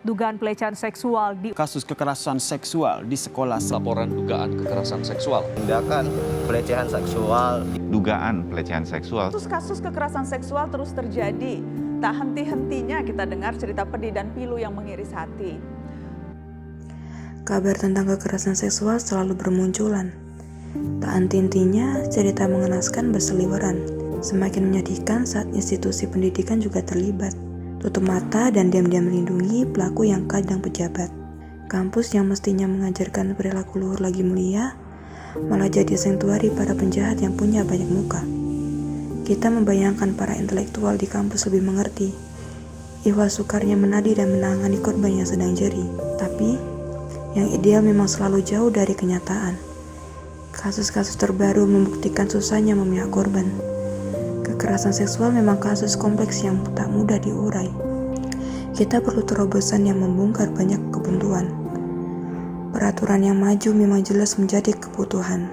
dugaan pelecehan seksual di kasus kekerasan seksual di sekolah. Laporan dugaan kekerasan seksual. Tindakan pelecehan seksual. Dugaan pelecehan seksual. Kasus kekerasan seksual terus terjadi. Tak henti-hentinya kita dengar cerita pedih dan pilu yang mengiris hati. Kabar tentang kekerasan seksual selalu bermunculan. Tak henti-hentinya cerita mengenaskan berseliweran. Semakin menyedihkan saat institusi pendidikan juga terlibat. Tutup mata dan diam-diam melindungi pelaku yang kadang pejabat. Kampus yang mestinya mengajarkan perilaku luhur lagi mulia, malah jadi sanktuari para penjahat yang punya banyak muka. Kita membayangkan para intelektual di kampus lebih mengerti. Ikhlas sukarnya menadi dan menangani korban yang sedang jeri. Tapi, yang ideal memang selalu jauh dari kenyataan. Kasus-kasus terbaru membuktikan susahnya memihak korban. Kekerasan seksual memang kasus kompleks yang tak mudah diurai. Kita perlu terobosan yang membongkar banyak kebuntuan. Peraturan yang maju memang jelas menjadi kebutuhan,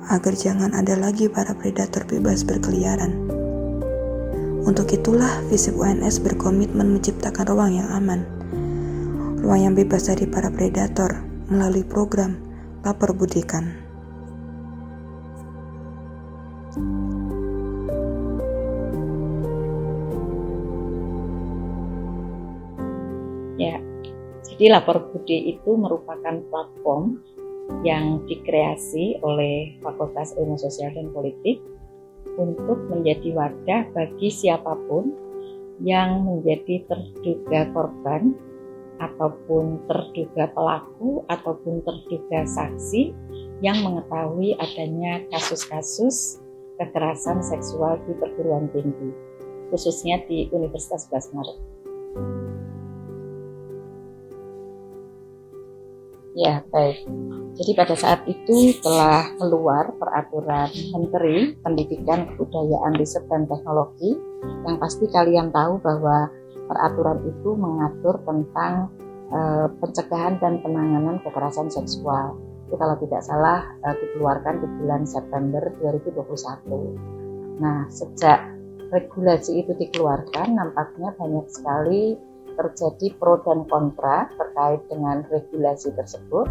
agar jangan ada lagi para predator bebas berkeliaran. Untuk itulah, FISIP UNS berkomitmen menciptakan ruang yang aman, ruang yang bebas dari para predator melalui program Lapor Budikan. Ya, jadi Lapor Budi itu merupakan platform yang dikreasi oleh Fakultas Ilmu Sosial dan Politik untuk menjadi wadah bagi siapapun yang menjadi terduga korban ataupun terduga pelaku ataupun terduga saksi yang mengetahui adanya kasus-kasus kekerasan seksual di perguruan tinggi, khususnya di Universitas 11 Maret. Ya, baik. Jadi pada saat itu telah keluar peraturan Menteri Pendidikan, Kebudayaan, Riset, dan Teknologi yang pasti kalian tahu bahwa peraturan itu mengatur tentang pencegahan dan penanganan kekerasan seksual. Itu kalau tidak salah dikeluarkan di bulan September 2021. Nah, sejak regulasi itu dikeluarkan, nampaknya banyak sekali terjadi pro dan kontra terkait dengan regulasi tersebut,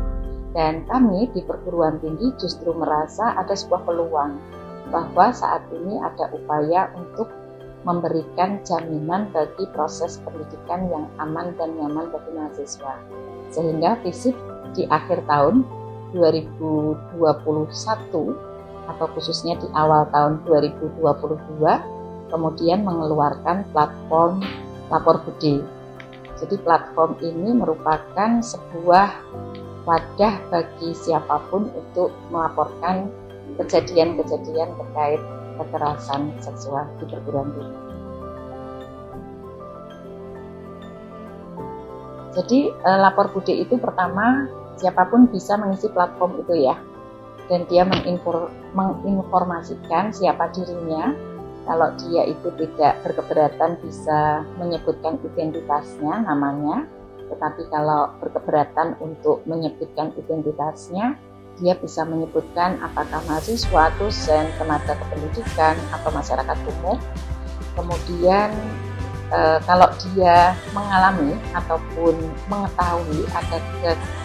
dan kami di perguruan tinggi justru merasa ada sebuah peluang bahwa saat ini ada upaya untuk memberikan jaminan bagi proses pendidikan yang aman dan nyaman bagi mahasiswa, sehingga FISIP di akhir tahun 2021 atau khususnya di awal tahun 2022 kemudian mengeluarkan platform Lapor Budi. Jadi platform ini merupakan sebuah wadah bagi siapapun untuk melaporkan kejadian-kejadian terkait kekerasan seksual di perguruan tinggi. Jadi Lapor Budi itu pertama siapapun bisa mengisi platform itu ya, dan dia menginformasikan siapa dirinya. Kalau dia itu tidak berkeberatan bisa menyebutkan identitasnya, namanya. Tetapi kalau berkeberatan untuk menyebutkan identitasnya, dia bisa menyebutkan apakah mahasiswa, dosen, tenaga kependidikan, atau masyarakat umum. Kemudian kalau dia mengalami ataupun mengetahui ada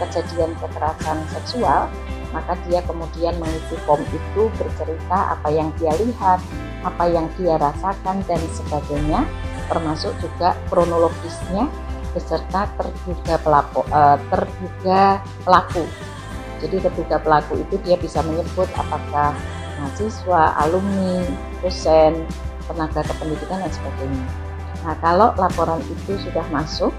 kejadian kekerasan seksual, maka dia kemudian mengisi form itu, bercerita apa yang dia lihat, apa yang dia rasakan, dan sebagainya, termasuk juga kronologisnya beserta terduga pelaku. Jadi terduga pelaku itu dia bisa menyebut apakah mahasiswa, alumni, dosen, tenaga kependidikan, dan sebagainya. Nah, kalau laporan itu sudah masuk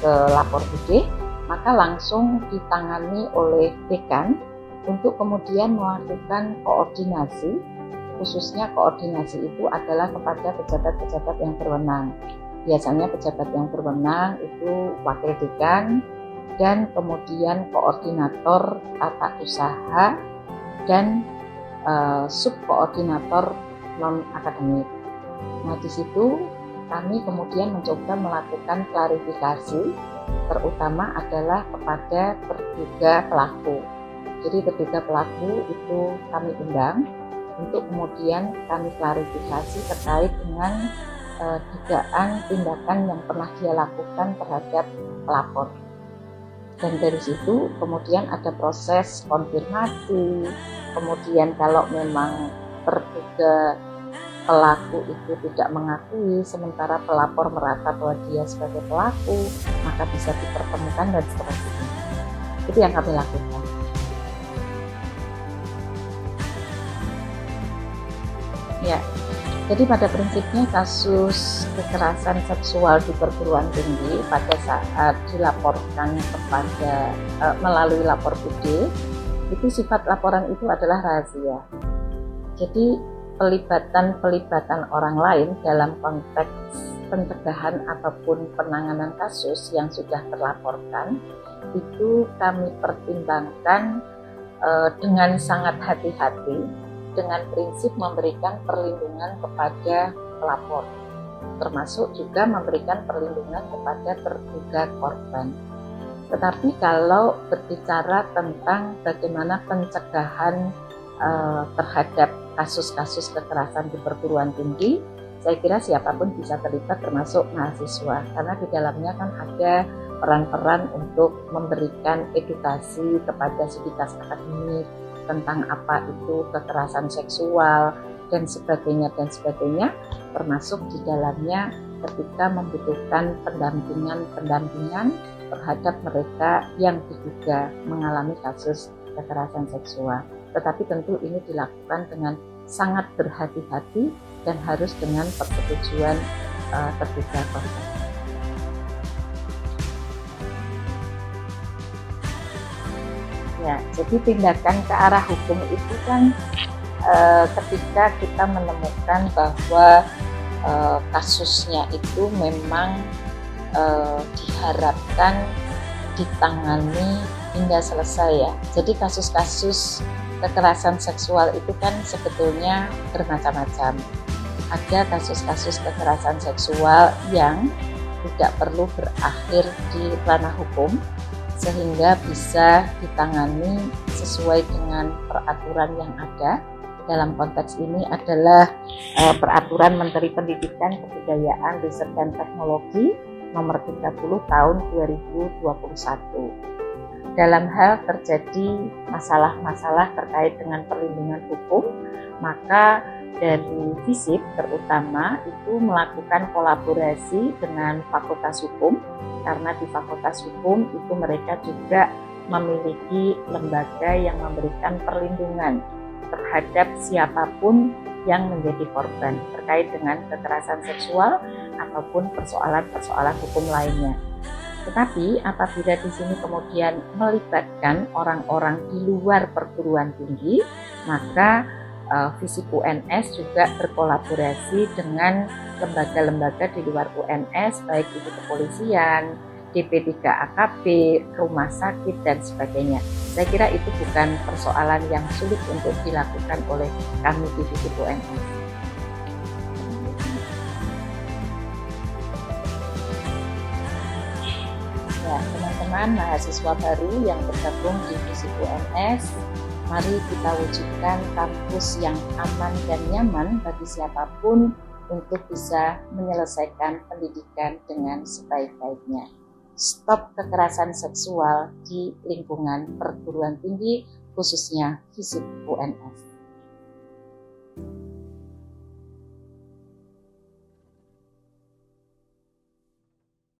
ke Lapor Budi, maka langsung ditangani oleh dekan untuk kemudian melakukan koordinasi. Khususnya koordinasi itu adalah kepada pejabat-pejabat yang berwenang. Biasanya pejabat yang berwenang itu wakil dekan dan kemudian koordinator tata usaha dan subkoordinator non-akademik. Nah, di situ kami kemudian mencoba melakukan klarifikasi, terutama adalah kepada terduga pelaku. Jadi terduga pelaku itu kami undang untuk kemudian kami klarifikasi terkait dengan dugaan tindakan yang pernah dia lakukan terhadap pelapor. Dan dari situ kemudian ada proses konfirmasi, kemudian kalau memang terduga pelaku itu tidak mengakui sementara pelapor merasa bahwa dia sebagai pelaku, maka bisa dipertemukan dan seterusnya. Itu yang kami lakukan. Ya, jadi pada prinsipnya kasus kekerasan seksual di perguruan tinggi pada saat dilaporkan kepada melalui lapor PD, itu sifat laporan itu adalah rahasia. Jadi pelibatan orang lain dalam konteks pencegahan ataupun penanganan kasus yang sudah terlaporkan itu kami pertimbangkan dengan sangat hati-hati, dengan prinsip memberikan perlindungan kepada pelapor, termasuk juga memberikan perlindungan kepada terduga korban. Tetapi kalau berbicara tentang bagaimana pencegahan terhadap kasus-kasus kekerasan di perguruan tinggi, saya kira siapapun bisa terlibat, termasuk mahasiswa, karena di dalamnya kan ada peran-peran untuk memberikan edukasi kepada sivitas akademik tentang apa itu kekerasan seksual dan sebagainya, termasuk di dalamnya ketika membutuhkan pendampingan terhadap mereka yang diduga mengalami kasus kekerasan seksual. Tetapi tentu ini dilakukan dengan sangat berhati-hati dan harus dengan persetujuan terduga korban. Ya, jadi tindakan ke arah hukum itu kan ketika kita menemukan bahwa kasusnya itu memang diharapkan ditangani hingga selesai ya. Jadi kasus-kasus kekerasan seksual itu kan sebetulnya bermacam-macam. Ada kasus-kasus kekerasan seksual yang tidak perlu berakhir di ranah hukum, sehingga bisa ditangani sesuai dengan peraturan yang ada. Dalam konteks ini adalah peraturan Menteri Pendidikan, Kebudayaan, Riset dan Teknologi nomor 30 tahun 2021. Dalam hal terjadi masalah-masalah terkait dengan perlindungan hukum, maka dari FISIP terutama itu melakukan kolaborasi dengan Fakultas Hukum, karena di Fakultas Hukum itu mereka juga memiliki lembaga yang memberikan perlindungan terhadap siapapun yang menjadi korban terkait dengan kekerasan seksual ataupun persoalan-persoalan hukum lainnya. Tetapi apabila di sini kemudian melibatkan orang-orang di luar perguruan tinggi, maka FISIP UNS juga berkolaborasi dengan lembaga-lembaga di luar UNS, baik itu kepolisian, DP3AKP, rumah sakit, dan sebagainya. Saya kira itu bukan persoalan yang sulit untuk dilakukan oleh kami di FISIP UNS. Ya, teman-teman mahasiswa baru yang bergabung di FISIP UNS, mari kita wujudkan kampus yang aman dan nyaman bagi siapapun untuk bisa menyelesaikan pendidikan dengan sebaik-baiknya. Stop kekerasan seksual di lingkungan perguruan tinggi, khususnya FISIP UNS.